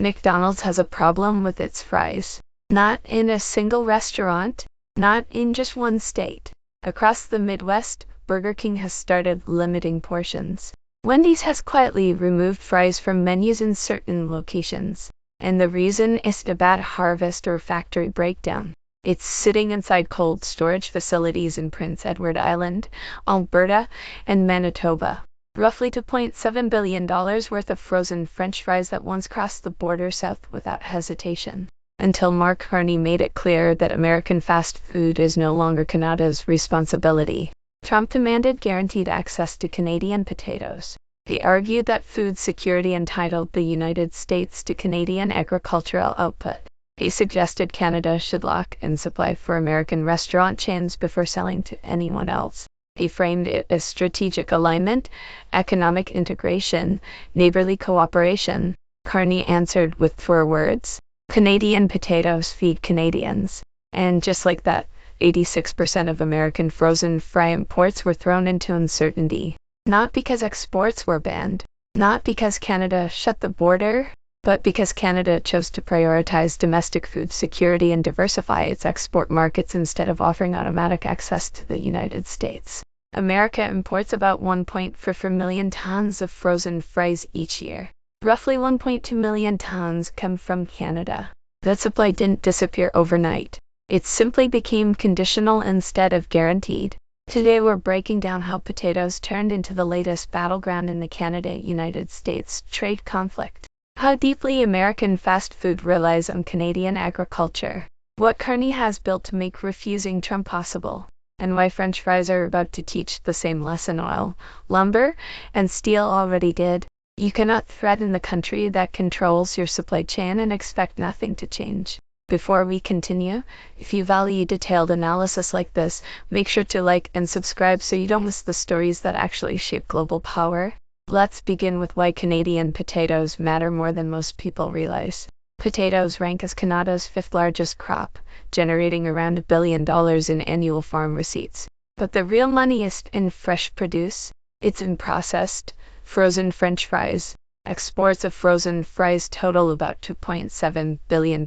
McDonald's has a problem with its fries. Not in a single restaurant, not in just one state. Across the Midwest, Burger King has started limiting portions. Wendy's has quietly removed fries from menus in certain locations. And the reason isn't a bad harvest or factory breakdown. It's sitting inside cold storage facilities in Prince Edward Island, Alberta, and Manitoba. Roughly $2.7 billion worth of frozen French fries that once crossed the border south without hesitation. Until Mark Carney made it clear that American fast food is no longer Canada's responsibility. Trump demanded guaranteed access to Canadian potatoes. He argued that food security entitled the United States to Canadian agricultural output. He suggested Canada should lock in supply for American restaurant chains before selling to anyone else. He framed it as strategic alignment, economic integration, neighborly cooperation. Carney answered with 4 words: Canadian potatoes feed Canadians. And just like that, 86% of American frozen fry imports were thrown into uncertainty. Not because exports were banned, not because Canada shut the border, but because Canada chose to prioritize domestic food security and diversify its export markets instead of offering automatic access to the United States. America imports about 1.4 million tons of frozen fries each year. Roughly 1.2 million tons come from Canada. That supply didn't disappear overnight. It simply became conditional instead of guaranteed. Today we're breaking down how potatoes turned into the latest battleground in the Canada-United States trade conflict. How deeply American fast food relies on Canadian agriculture. What Carney has built to make refusing Trump possible. And why French fries are about to teach the same lesson oil, lumber, and steel already did. You cannot threaten the country that controls your supply chain and expect nothing to change. Before we continue, if you value detailed analysis like this, make sure to like and subscribe so you don't miss the stories that actually shape global power. Let's begin with why Canadian potatoes matter more than most people realize. Potatoes rank as Canada's 5th largest crop, generating around $1 billion in annual farm receipts. But the real money isn't in fresh produce, it's in processed, frozen French fries. Exports of frozen fries total about $2.7 billion.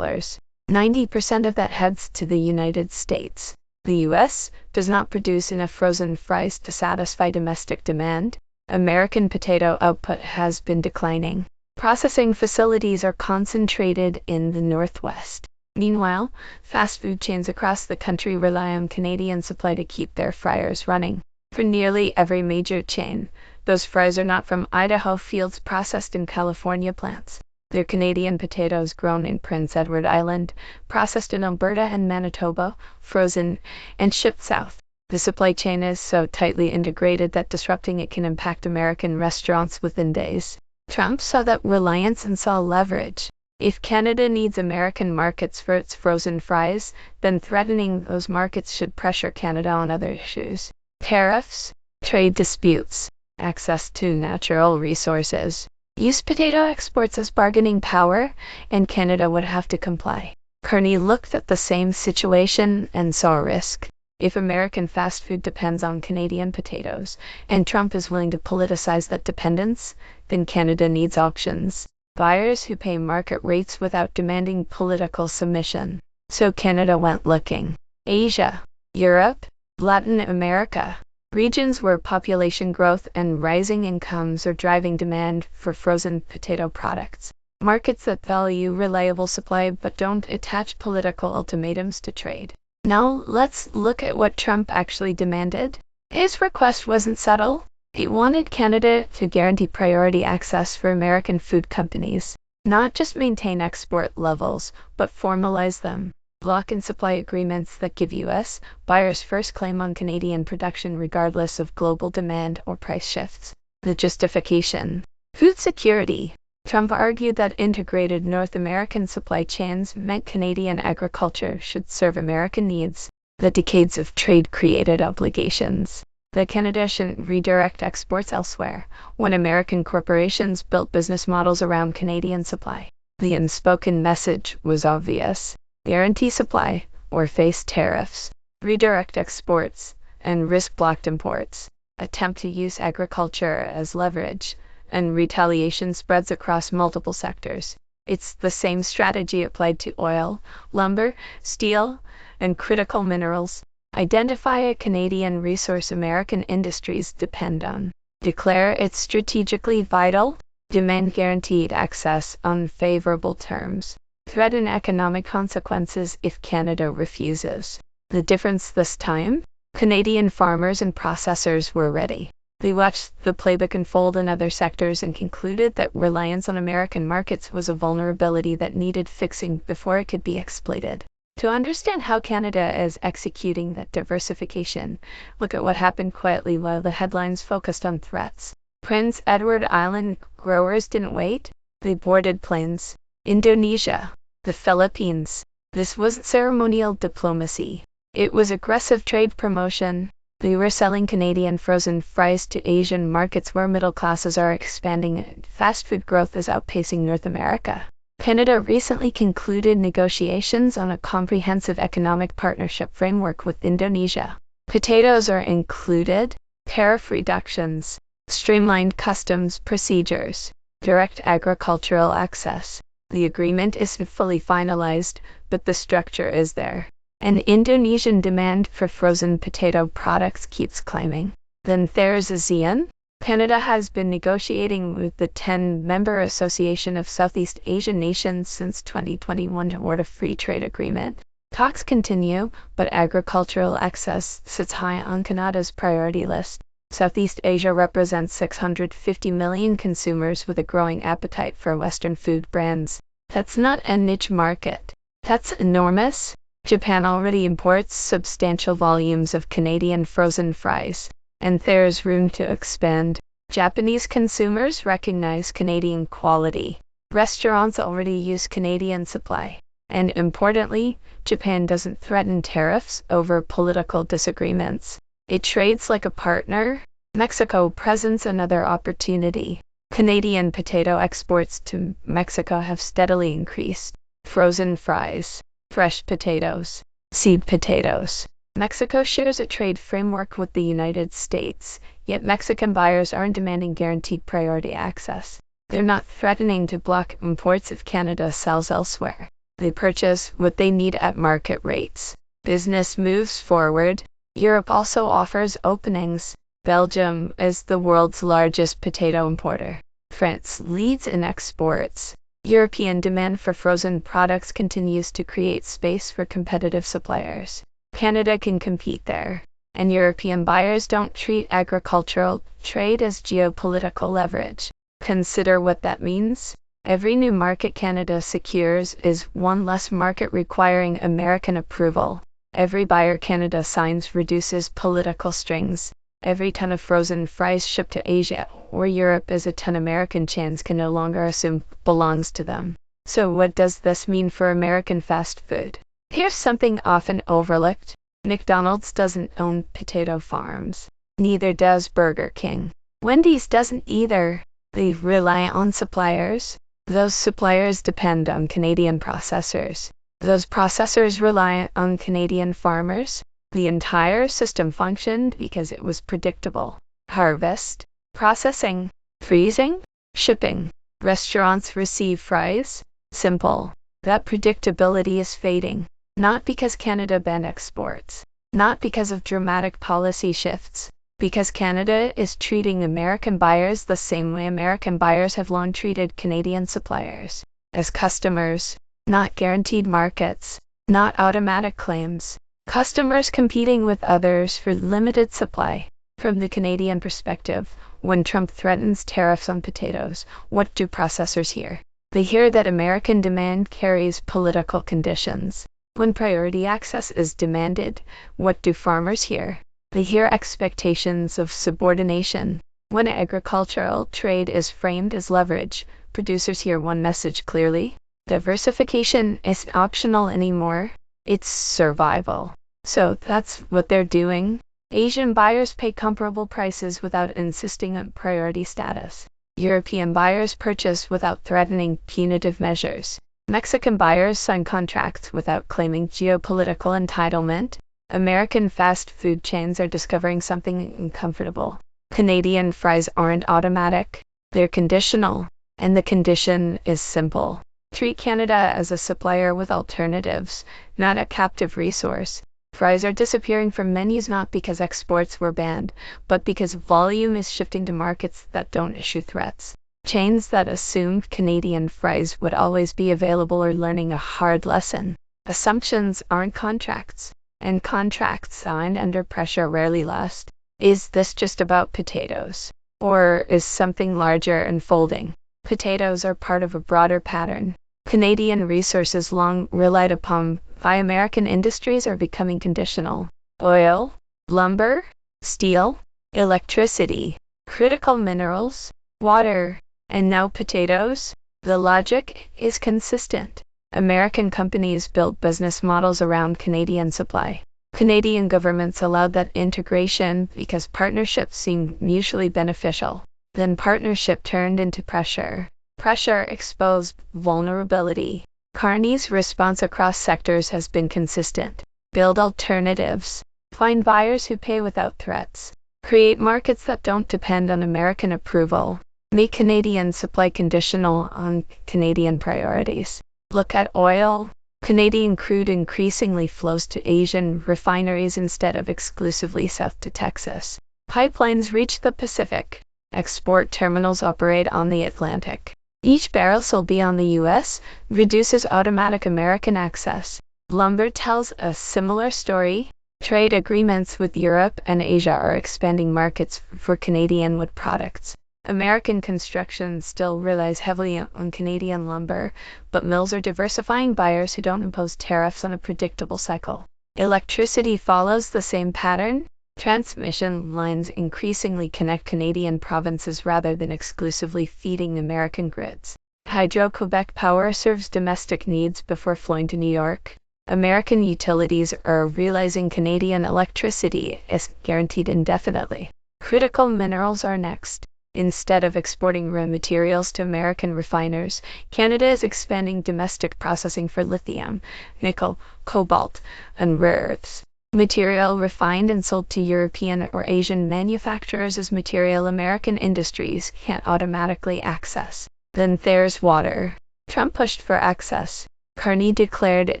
90% of that heads to the United States. The U.S. does not produce enough frozen fries to satisfy domestic demand. American potato output has been declining. Processing facilities are concentrated in the Northwest. Meanwhile, fast food chains across the country rely on Canadian supply to keep their fryers running. For nearly every major chain, those fries are not from Idaho fields processed in California plants. They're Canadian potatoes grown in Prince Edward Island, processed in Alberta and Manitoba, frozen, and shipped south. The supply chain is so tightly integrated that disrupting it can impact American restaurants within days. Trump saw that reliance and saw leverage. If Canada needs American markets for its frozen fries, then threatening those markets should pressure Canada on other issues. Tariffs, trade disputes, access to natural resources. Use potato exports as bargaining power, and Canada would have to comply. Carney looked at the same situation and saw a risk. If American fast food depends on Canadian potatoes, and Trump is willing to politicize that dependence, then Canada needs options. Buyers who pay market rates without demanding political submission. So Canada went looking. Asia, Europe, Latin America. Regions where population growth and rising incomes are driving demand for frozen potato products. Markets that value reliable supply but don't attach political ultimatums to trade. Now let's look at what Trump actually demanded. His request wasn't subtle. He wanted Canada to guarantee priority access for American food companies, not just maintain export levels, but formalize them. Lock in supply agreements that give U.S. buyers first claim on Canadian production regardless of global demand or price shifts. The justification: food security. Trump argued that integrated North American supply chains meant Canadian agriculture should serve American needs. The decades of trade created obligations. That Canada shouldn't redirect exports elsewhere, when American corporations built business models around Canadian supply. The unspoken message was obvious. Guarantee supply, or face tariffs. Redirect exports, and risk blocked imports. Attempt to use agriculture as leverage, and retaliation spreads across multiple sectors. It's the same strategy applied to oil, lumber, steel, and critical minerals. Identify a Canadian resource American industries depend on. Declare it strategically vital. Demand guaranteed access on favorable terms. Threaten economic consequences if Canada refuses. The difference this time? Canadian farmers and processors were ready. They watched the playbook unfold in other sectors and concluded that reliance on American markets was a vulnerability that needed fixing before it could be exploited. To understand how Canada is executing that diversification, look at what happened quietly while the headlines focused on threats. Prince Edward Island growers didn't wait. They boarded planes. Indonesia, the Philippines. This wasn't ceremonial diplomacy. It was aggressive trade promotion. They were selling Canadian frozen fries to Asian markets where middle classes are expanding and fast food growth is outpacing North America. Canada recently concluded negotiations on a comprehensive economic partnership framework with Indonesia. Potatoes are included, tariff reductions, streamlined customs procedures, direct agricultural access. The agreement isn't fully finalized, but the structure is there. And Indonesian demand for frozen potato products keeps climbing. Then there's ASEAN. Canada has been negotiating with the 10-member Association of Southeast Asian Nations since 2021 toward a free trade agreement. Talks continue, but agricultural access sits high on Canada's priority list. Southeast Asia represents 650 million consumers with a growing appetite for Western food brands. That's not a niche market. That's enormous. Japan already imports substantial volumes of Canadian frozen fries, and there's room to expand. Japanese consumers recognize Canadian quality. Restaurants already use Canadian supply. And importantly, Japan doesn't threaten tariffs over political disagreements. It trades like a partner. Mexico presents another opportunity. Canadian potato exports to Mexico have steadily increased. Frozen fries, fresh potatoes, seed potatoes. Mexico shares a trade framework with the United States, yet Mexican buyers aren't demanding guaranteed priority access. They're not threatening to block imports if Canada sells elsewhere. They purchase what they need at market rates. Business moves forward. Europe also offers openings. Belgium is the world's largest potato importer. France leads in exports. European demand for frozen products continues to create space for competitive suppliers. Canada can compete there, and European buyers don't treat agricultural trade as geopolitical leverage. Consider what that means. Every new market Canada secures is one less market requiring American approval. Every buyer Canada signs reduces political strings. Every ton of frozen fries shipped to Asia or Europe is a ton American chains can no longer assume belongs to them. So what does this mean for American fast food? Here's something often overlooked. McDonald's doesn't own potato farms. Neither does Burger King. Wendy's doesn't either. They rely on suppliers. Those suppliers depend on Canadian processors. Those processors rely on Canadian farmers. The entire system functioned because it was predictable. Harvest, processing, freezing, shipping. Restaurants receive fries. Simple. That predictability is fading. Not because Canada banned exports. Not because of dramatic policy shifts. Because Canada is treating American buyers the same way American buyers have long treated Canadian suppliers. As customers, not guaranteed markets, not automatic claims. Customers competing with others for limited supply. From the Canadian perspective, when Trump threatens tariffs on potatoes, what do processors hear? They hear that American demand carries political conditions. When priority access is demanded, what do farmers hear? They hear expectations of subordination. When agricultural trade is framed as leverage, producers hear one message clearly. Diversification isn't optional anymore. It's survival. So that's what they're doing. Asian buyers pay comparable prices without insisting on priority status. European buyers purchase without threatening punitive measures. Mexican buyers sign contracts without claiming geopolitical entitlement. American fast food chains are discovering something uncomfortable. Canadian fries aren't automatic. They're conditional. And the condition is simple. Treat Canada as a supplier with alternatives, not a captive resource. Fries are disappearing from menus not because exports were banned, but because volume is shifting to markets that don't issue threats. Chains that assumed Canadian fries would always be available are learning a hard lesson. Assumptions aren't contracts, and contracts signed under pressure rarely last. Is this just about potatoes? Or is something larger unfolding? Potatoes are part of a broader pattern. Canadian resources long relied upon by American industries are becoming conditional. Oil, lumber, steel, electricity, critical minerals, water, and now potatoes. The logic is consistent. American companies built business models around Canadian supply. Canadian governments allowed that integration because partnerships seemed mutually beneficial. Then partnership turned into pressure. Pressure exposed vulnerability. Carney's response across sectors has been consistent. Build alternatives. Find buyers who pay without threats. Create markets that don't depend on American approval. Make Canadian supply conditional on Canadian priorities. Look at oil. Canadian crude increasingly flows to Asian refineries instead of exclusively south to Texas. Pipelines reach the Pacific. Export terminals operate on the Atlantic. Each barrel sold beyond the U.S. reduces automatic American access. Lumber tells a similar story. Trade agreements with Europe and Asia are expanding markets for Canadian wood products. American construction still relies heavily on Canadian lumber, but mills are diversifying buyers who don't impose tariffs on a predictable cycle. Electricity follows the same pattern. Transmission lines increasingly connect Canadian provinces rather than exclusively feeding American grids. Hydro-Quebec Power serves domestic needs before flowing to New York. American utilities are realizing Canadian electricity is guaranteed indefinitely. Critical minerals are next. Instead of exporting raw materials to American refiners, Canada is expanding domestic processing for lithium, nickel, cobalt, and rare earths. Material refined and sold to European or Asian manufacturers is material American industries can't automatically access. Then there's water. Trump pushed for access. Carney declared it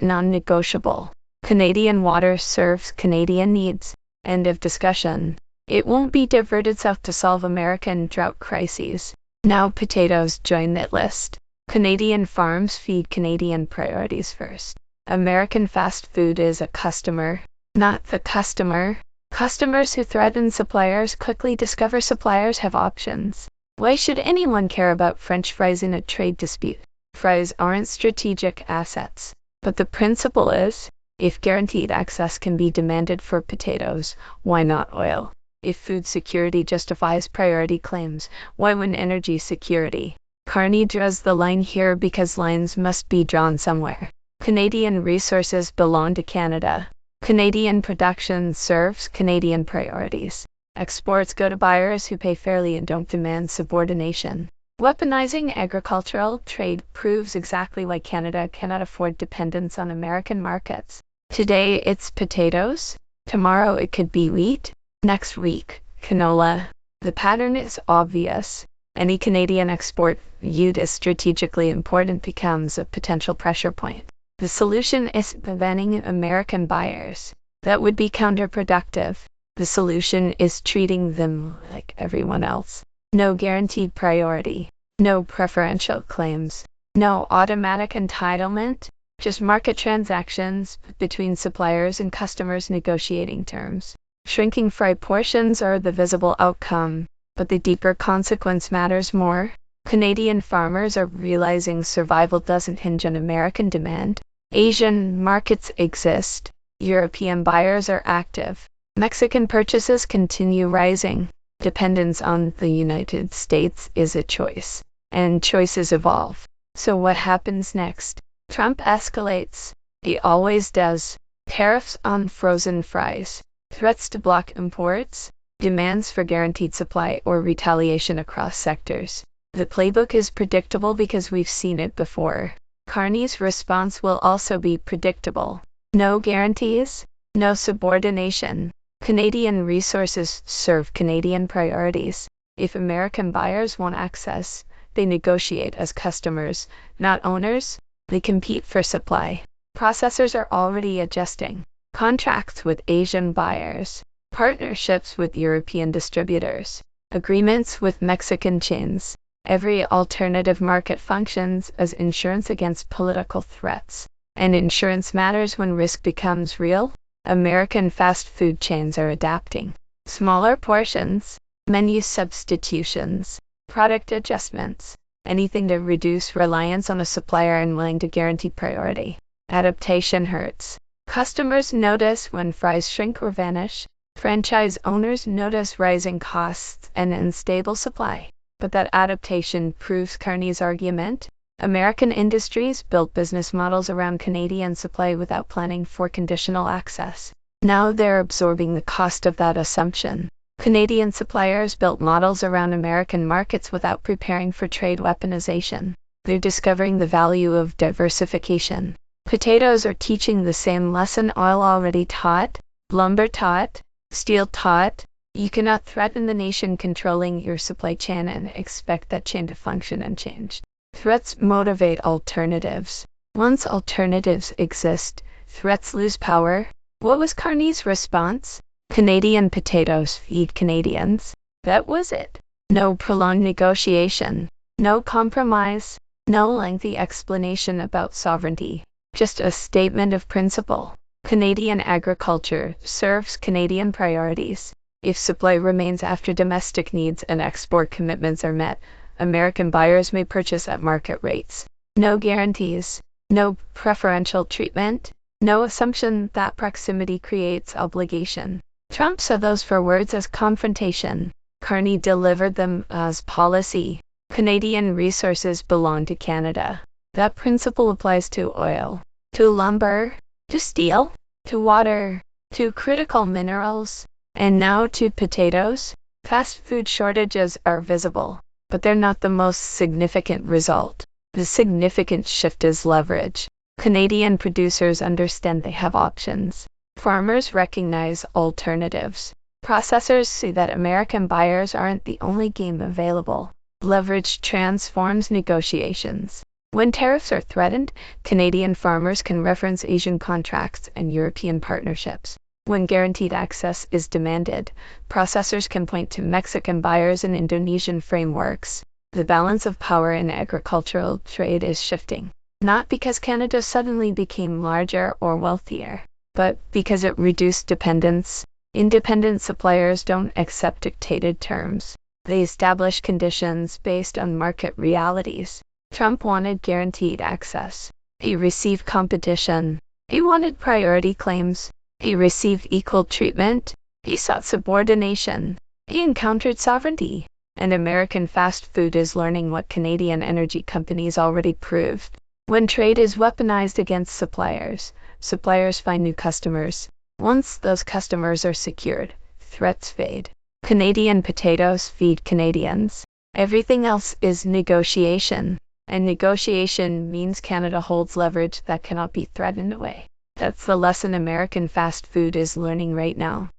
non-negotiable. Canadian water serves Canadian needs. End of discussion. It won't be diverted south to solve American drought crises. Now potatoes join that list. Canadian farms feed Canadian priorities first. American fast food is a customer, not the customer. Customers who threaten suppliers quickly discover suppliers have options. Why should anyone care about French fries in a trade dispute? Fries aren't strategic assets. But the principle is, if guaranteed access can be demanded for potatoes, why not oil? If food security justifies priority claims, why wouldn't energy security? Carney draws the line here because lines must be drawn somewhere. Canadian resources belong to Canada. Canadian production serves Canadian priorities. Exports go to buyers who pay fairly and don't demand subordination. Weaponizing agricultural trade proves exactly why Canada cannot afford dependence on American markets. Today it's potatoes. Tomorrow it could be wheat. Next week, canola. The pattern is obvious. Any Canadian export viewed as strategically important becomes a potential pressure point. The solution is preventing American buyers. That would be counterproductive. The solution is treating them like everyone else. No guaranteed priority. No preferential claims. No automatic entitlement. Just market transactions between suppliers and customers negotiating terms. Shrinking fry portions are the visible outcome, but the deeper consequence matters more. Canadian farmers are realizing survival doesn't hinge on American demand. Asian markets exist. European buyers are active. Mexican purchases continue rising. Dependence on the United States is a choice, and choices evolve. So what happens next? Trump escalates. He always does. Tariffs on frozen fries. Threats to block imports. Demands for guaranteed supply or retaliation across sectors. The playbook is predictable because we've seen it before. Carney's response will also be predictable. No guarantees. No subordination. Canadian resources serve Canadian priorities. If American buyers want access, they negotiate as customers, not owners. They compete for supply. Processors are already adjusting. Contracts with Asian buyers, partnerships with European distributors, agreements with Mexican chains. Every alternative market functions as insurance against political threats. And insurance matters when risk becomes real. American fast food chains are adapting. Smaller portions, menu substitutions, product adjustments, anything to reduce reliance on a supplier and willing to guarantee priority. Adaptation hurts. Customers notice when fries shrink or vanish. Franchise owners notice rising costs and unstable supply. But that adaptation proves Carney's argument. American industries built business models around Canadian supply without planning for conditional access. Now they're absorbing the cost of that assumption. Canadian suppliers built models around American markets without preparing for trade weaponization. They're discovering the value of diversification. Potatoes are teaching the same lesson oil already taught, lumber taught, steel taught. You cannot threaten the nation controlling your supply chain and expect that chain to function unchanged. Threats motivate alternatives. Once alternatives exist, threats lose power. What was Carney's response? Canadian potatoes feed Canadians. That was it. No prolonged negotiation. No compromise. No lengthy explanation about sovereignty. Just a statement of principle. Canadian agriculture serves Canadian priorities. If supply remains after domestic needs and export commitments are met, American buyers may purchase at market rates. No guarantees. No preferential treatment. No assumption that proximity creates obligation. Trump saw those four words as confrontation. Carney delivered them as policy. Canadian resources belong to Canada. That principle applies to oil, to lumber, to steel, to water, to critical minerals, and now to potatoes. Fast food shortages are visible, but they're not the most significant result. The significant shift is leverage. Canadian producers understand they have options. Farmers recognize alternatives. Processors see that American buyers aren't the only game available. Leverage transforms negotiations. When tariffs are threatened, Canadian farmers can reference Asian contracts and European partnerships. When guaranteed access is demanded, processors can point to Mexican buyers and Indonesian frameworks. The balance of power in agricultural trade is shifting, not because Canada suddenly became larger or wealthier, but because it reduced dependence. Independent suppliers don't accept dictated terms. They establish conditions based on market realities. Trump wanted guaranteed access. He received competition. He wanted priority claims. He received equal treatment. He sought subordination. He encountered sovereignty. And American fast food is learning what Canadian energy companies already proved. When trade is weaponized against suppliers, suppliers find new customers. Once those customers are secured, threats fade. Canadian potatoes feed Canadians. Everything else is negotiation. And negotiation means Canada holds leverage that cannot be threatened away. That's the lesson American fast food is learning right now.